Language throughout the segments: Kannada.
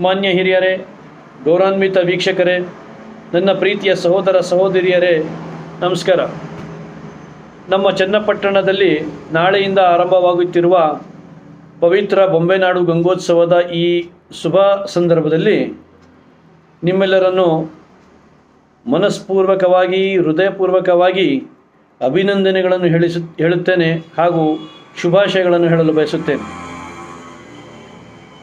ಮಾನ್ಯ ಹಿರಿಯರೇ, ಗೌರವಾನ್ವಿತ ವೀಕ್ಷಕರೇ, ನನ್ನ ಪ್ರೀತಿಯ ಸಹೋದರ ಸಹೋದರಿಯರೇ, ನಮಸ್ಕಾರ. ನಮ್ಮ ಚನ್ನಪಟ್ಟಣದಲ್ಲಿ ನಾಳೆಯಿಂದ ಆರಂಭವಾಗುತ್ತಿರುವ ಪವಿತ್ರ ಬೊಂಬೆನಾಡು ಗಂಗೋತ್ಸವದ ಈ ಶುಭ ಸಂದರ್ಭದಲ್ಲಿ ನಿಮ್ಮೆಲ್ಲರನ್ನು ಮನಸ್ಪೂರ್ವಕವಾಗಿ, ಹೃದಯಪೂರ್ವಕವಾಗಿ ಅಭಿನಂದನೆಗಳನ್ನು ಹೇಳುತ್ತೇನೆ ಹಾಗೂ ಶುಭಾಶಯಗಳನ್ನು ಹೇಳಲು ಬಯಸುತ್ತೇನೆ.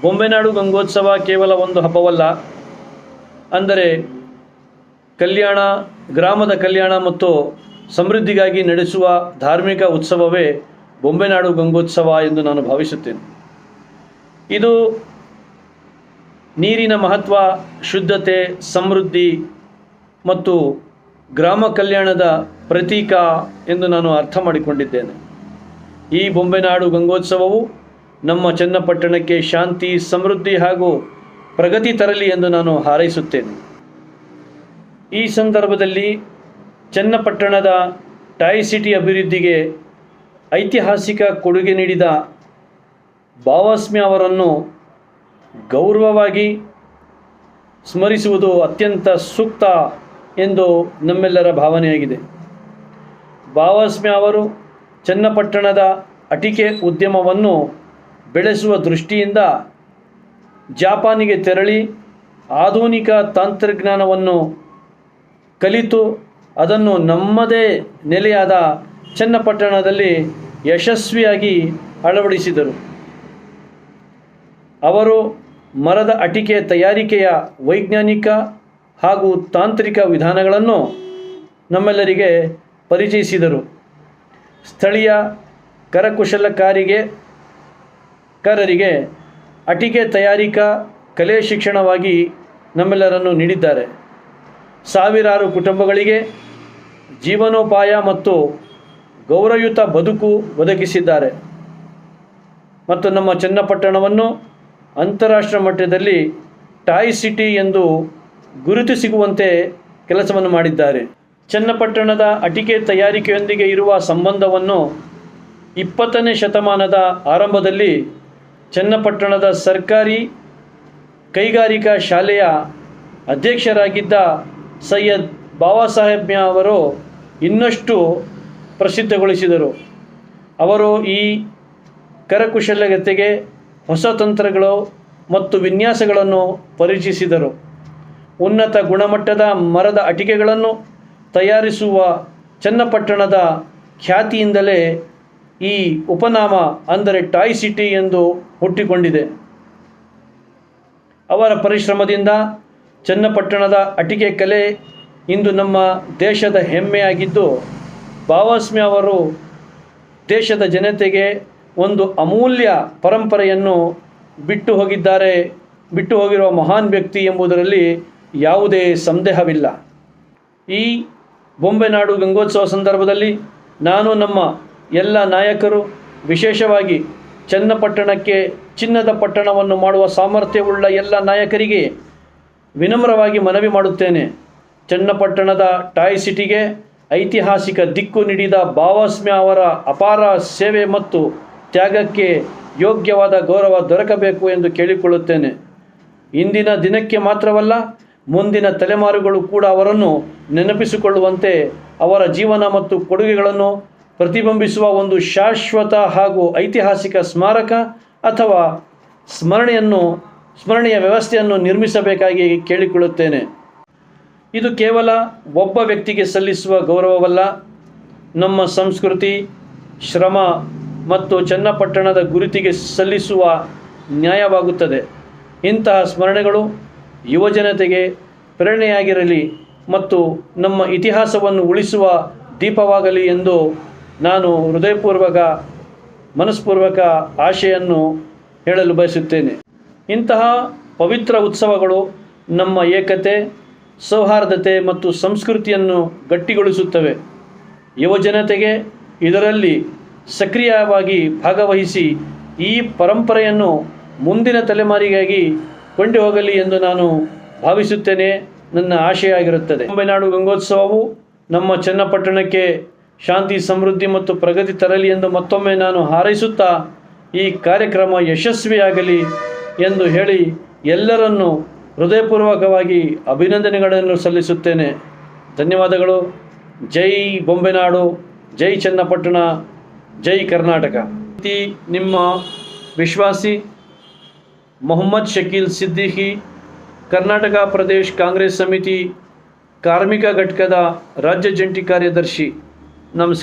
ಬೊಂಬೆನಾಡು ಗಂಗೋತ್ಸವ ಕೇವಲ ಒಂದು ಹಬ್ಬವಲ್ಲ, ಅಂದರೆ ಕಲ್ಯಾಣ, ಗ್ರಾಮದ ಕಲ್ಯಾಣ ಮತ್ತು ಸಮೃದ್ಧಿಗಾಗಿ ನಡೆಸುವ ಧಾರ್ಮಿಕ ಉತ್ಸವವೇ ಬೊಂಬೆನಾಡು ಗಂಗೋತ್ಸವ ಎಂದು ನಾನು ಭಾವಿಸುತ್ತೇನೆ. ಇದು ನೀರಿನ ಮಹತ್ವ, ಶುದ್ಧತೆ, ಸಮೃದ್ಧಿ ಮತ್ತು ಗ್ರಾಮ ಕಲ್ಯಾಣದ ಪ್ರತೀಕ ಎಂದು ನಾನು ಅರ್ಥ ಮಾಡಿಕೊಂಡಿದ್ದೇನೆ. ಈ ಬೊಂಬೆನಾಡು ಗಂಗೋತ್ಸವವು ನಮ್ಮ ಚನ್ನಪಟ್ಟಣಕ್ಕೆ ಶಾಂತಿ, ಸಮೃದ್ಧಿ ಹಾಗೂ ಪ್ರಗತಿ ತರಲಿ ಎಂದು ನಾನು ಹಾರೈಸುತ್ತೇನೆ. ಈ ಸಂದರ್ಭದಲ್ಲಿ ಚನ್ನಪಟ್ಟಣದ ಟಾಯ್ ಸಿಟಿ ಅಭಿವೃದ್ಧಿಗೆ ಐತಿಹಾಸಿಕ ಕೊಡುಗೆ ನೀಡಿದ ಭಾವಾಸ್ಮಿ ಅವರನ್ನು ಗೌರವವಾಗಿ ಸ್ಮರಿಸುವುದು ಅತ್ಯಂತ ಸೂಕ್ತ ಎಂದು ನಮ್ಮೆಲ್ಲರ ಭಾವನೆಯಾಗಿದೆ. ಭಾವಾಸ್ಮಿ ಅವರು ಚನ್ನಪಟ್ಟಣದ ಅಟಿಕೆ ಉದ್ಯಮವನ್ನು ಬೆಳೆಸುವ ದೃಷ್ಟಿಯಿಂದ ಜಪಾನಿಗೆ ತೆರಳಿ ಆಧುನಿಕ ತಂತ್ರಜ್ಞಾನವನ್ನು ಕಲಿತು ಅದನ್ನು ನಮ್ಮದೇ ನೆಲೆಯಾದ ಚನ್ನಪಟ್ಟಣದಲ್ಲಿ ಯಶಸ್ವಿಯಾಗಿ ಅಳವಡಿಸಿದರು. ಅವರು ಮರದ ಅಟಿಕೆ ತಯಾರಿಕೆಯ ವೈಜ್ಞಾನಿಕ ಹಾಗೂ ತಾಂತ್ರಿಕ ವಿಧಾನಗಳನ್ನು ನಮ್ಮೆಲ್ಲರಿಗೆ ಪರಿಚಯಿಸಿದರು. ಸ್ಥಳೀಯ ಕರಕುಶಲಕಾರರಿಗೆ ಅಟಿಕೆ ತಯಾರಿಕಾ ಕಲೆ ಶಿಕ್ಷಣವಾಗಿ ನಮ್ಮೆಲ್ಲರನ್ನು ನೀಡಿದ್ದಾರೆ. ಸಾವಿರಾರು ಕುಟುಂಬಗಳಿಗೆ ಜೀವನೋಪಾಯ ಮತ್ತು ಗೌರವಯುತ ಬದುಕು ಒದಗಿಸಿದ್ದಾರೆ ಮತ್ತು ನಮ್ಮ ಚನ್ನಪಟ್ಟಣವನ್ನು ಅಂತಾರಾಷ್ಟ್ರೀಯ ಮಟ್ಟದಲ್ಲಿ ಟಾಯ್ ಸಿಟಿ ಎಂದು ಗುರುತು ಸಿಗುವಂತೆ ಕೆಲಸವನ್ನು ಮಾಡಿದ್ದಾರೆ. ಚನ್ನಪಟ್ಟಣದ ಅಟಿಕೆ ತಯಾರಿಕೆಯೊಂದಿಗೆ ಇರುವ ಸಂಬಂಧವನ್ನು 20ನೇ ಶತಮಾನದ ಆರಂಭದಲ್ಲಿ ಚನ್ನಪಟ್ಟಣದ ಸರ್ಕಾರಿ ಕೈಗಾರಿಕಾ ಶಾಲೆಯ ಅಧ್ಯಕ್ಷರಾಗಿದ್ದ ಸೈಯದ್ ಬಾಬಾಸಾಹೇಬ್ ಅವರು ಇನ್ನಷ್ಟು ಪ್ರಸಿದ್ಧಗೊಳಿಸಿದರು. ಅವರು ಈ ಕರಕುಶಲತೆಗೆ ಹೊಸ ತಂತ್ರಗಳು ಮತ್ತು ವಿನ್ಯಾಸಗಳನ್ನು ಪರಿಚಯಿಸಿದರು. ಉನ್ನತ ಗುಣಮಟ್ಟದ ಮರದ ಅಟಿಕೆಗಳನ್ನು ತಯಾರಿಸುವ ಚನ್ನಪಟ್ಟಣದ ಖ್ಯಾತಿಯಿಂದಲೇ ಈ ಉಪನಾಮ, ಅಂದರೆ ಟಾಯ್ ಸಿಟಿ ಎಂದು ಹುಟ್ಟಿಕೊಂಡಿದೆ. ಅವರ ಪರಿಶ್ರಮದಿಂದ ಚನ್ನಪಟ್ಟಣದ ಅಟಿಕೆ ಕಲೆ ಇಂದು ನಮ್ಮ ದೇಶದ ಹೆಮ್ಮೆಯಾಗಿದ್ದು, ಭಾವಾಸ್ಮಿ ಅವರು ದೇಶದ ಜನತೆಗೆ ಒಂದು ಅಮೂಲ್ಯ ಪರಂಪರೆಯನ್ನು ಬಿಟ್ಟು ಹೋಗಿರುವ ಮಹಾನ್ ವ್ಯಕ್ತಿ ಎಂಬುದರಲ್ಲಿ ಯಾವುದೇ ಸಂದೇಹವಿಲ್ಲ. ಈ ಬೊಂಬೆನಾಡು ಗಂಗೋತ್ಸವ ಸಂದರ್ಭದಲ್ಲಿ ನಾನು ನಮ್ಮ ಎಲ್ಲ ನಾಯಕರು, ವಿಶೇಷವಾಗಿ ಚನ್ನಪಟ್ಟಣಕ್ಕೆ ಚಿನ್ನದ ಪಟ್ಟಣವನ್ನು ಮಾಡುವ ಸಾಮರ್ಥ್ಯವುಳ್ಳ ಎಲ್ಲ ನಾಯಕರಿಗೆ ವಿನಮ್ರವಾಗಿ ಮನವಿ ಮಾಡುತ್ತೇನೆ. ಚನ್ನಪಟ್ಟಣದ ಟಾಯ್ ಸಿಟಿಗೆ ಐತಿಹಾಸಿಕ ದಿಕ್ಕು ನೀಡಿದ ಭಾವಾಸ್ಮಿ ಅವರ ಅಪಾರ ಸೇವೆ ಮತ್ತು ತ್ಯಾಗಕ್ಕೆ ಯೋಗ್ಯವಾದ ಗೌರವ ದೊರಕಬೇಕು ಎಂದು ಕೇಳಿಕೊಳ್ಳುತ್ತೇನೆ. ಇಂದಿನ ದಿನಕ್ಕೆ ಮಾತ್ರವಲ್ಲ, ಮುಂದಿನ ತಲೆಮಾರುಗಳು ಕೂಡ ಅವರನ್ನು ನೆನಪಿಸಿಕೊಳ್ಳುವಂತೆ ಅವರ ಜೀವನ ಮತ್ತು ಕೊಡುಗೆಗಳನ್ನು ಪ್ರತಿಬಿಂಬಿಸುವ ಒಂದು ಶಾಶ್ವತ ಹಾಗೂ ಐತಿಹಾಸಿಕ ಸ್ಮಾರಕ ಅಥವಾ ಸ್ಮರಣೆಯ ವ್ಯವಸ್ಥೆಯನ್ನು ನಿರ್ಮಿಸಬೇಕಾಗಿ ಕೇಳಿಕೊಳ್ಳುತ್ತೇನೆ. ಇದು ಕೇವಲ ಒಬ್ಬ ವ್ಯಕ್ತಿಗೆ ಸಲ್ಲಿಸುವ ಗೌರವವಲ್ಲ, ನಮ್ಮ ಸಂಸ್ಕೃತಿ, ಶ್ರಮ ಮತ್ತು ಚನ್ನಪಟ್ಟಣದ ಗುರುತಿಗೆ ಸಲ್ಲಿಸುವ ನ್ಯಾಯವಾಗುತ್ತದೆ. ಇಂತಹ ಸ್ಮರಣೆಗಳು ಯುವಜನತೆಗೆ ಪ್ರೇರಣೆಯಾಗಿರಲಿ ಮತ್ತು ನಮ್ಮ ಇತಿಹಾಸವನ್ನು ಉಳಿಸುವ ದೀಪವಾಗಲಿ ಎಂದು ನಾನು ಮನಸ್ಪೂರ್ವಕ ಆಶೆಯನ್ನು ಹೇಳಲು ಬಯಸುತ್ತೇನೆ. ಇಂತಹ ಪವಿತ್ರ ಉತ್ಸವಗಳು ನಮ್ಮ ಏಕತೆ, ಸೌಹಾರ್ದತೆ ಮತ್ತು ಸಂಸ್ಕೃತಿಯನ್ನು ಗಟ್ಟಿಗೊಳಿಸುತ್ತವೆ. ಯುವಜನತೆಗೆ ಇದರಲ್ಲಿ ಸಕ್ರಿಯವಾಗಿ ಭಾಗವಹಿಸಿ ಈ ಪರಂಪರೆಯನ್ನು ಮುಂದಿನ ತಲೆಮಾರಿಗಾಗಿ ಕೊಂಡು ಹೋಗಲಿ ಎಂದು ನಾನು ಭಾವಿಸುತ್ತೇನೆ. ನನ್ನ ಆಶಯ ಆಗಿರುತ್ತದೆ. ಬೊಂಬೆನಾಡು ಗಂಗೋತ್ಸವವು ನಮ್ಮ ಚನ್ನಪಟ್ಟಣಕ್ಕೆ ಶಾಂತಿ, ಸಮೃದ್ಧಿ ಮತ್ತು ಪ್ರಗತಿ ತರಲಿ ಎಂದು ಮತ್ತೊಮ್ಮೆ ನಾನು ಹಾರೈಸುತ್ತಾ ಈ ಕಾರ್ಯಕ್ರಮ ಯಶಸ್ವಿಯಾಗಲಿ ಎಂದು ಹೇಳಿ ಎಲ್ಲರನ್ನೂ ಹೃದಯಪೂರ್ವಕವಾಗಿ ಅಭಿನಂದನೆಗಳನ್ನು ಸಲ್ಲಿಸುತ್ತೇನೆ. ಧನ್ಯವಾದಗಳು. ಜೈ ಬೊಂಬೆನಾಡು, ಜೈ ಚನ್ನಪಟ್ಟಣ, ಜೈ ಕರ್ನಾಟಕ. ನಿಮ್ಮ ವಿಶ್ವಾಸಿ ಮೊಹಮ್ಮದ್ ಶಕೀಲ್ ಸಿದ್ದಿಕಿ, ಕರ್ನಾಟಕ ಪ್ರದೇಶ್ ಕಾಂಗ್ರೆಸ್ ಸಮಿತಿ ಕಾರ್ಮಿಕ ಘಟಕದ ರಾಜ್ಯ ಜಂಟಿ ಕಾರ್ಯದರ್ಶಿ. ನಮಸ್ಕಾರ.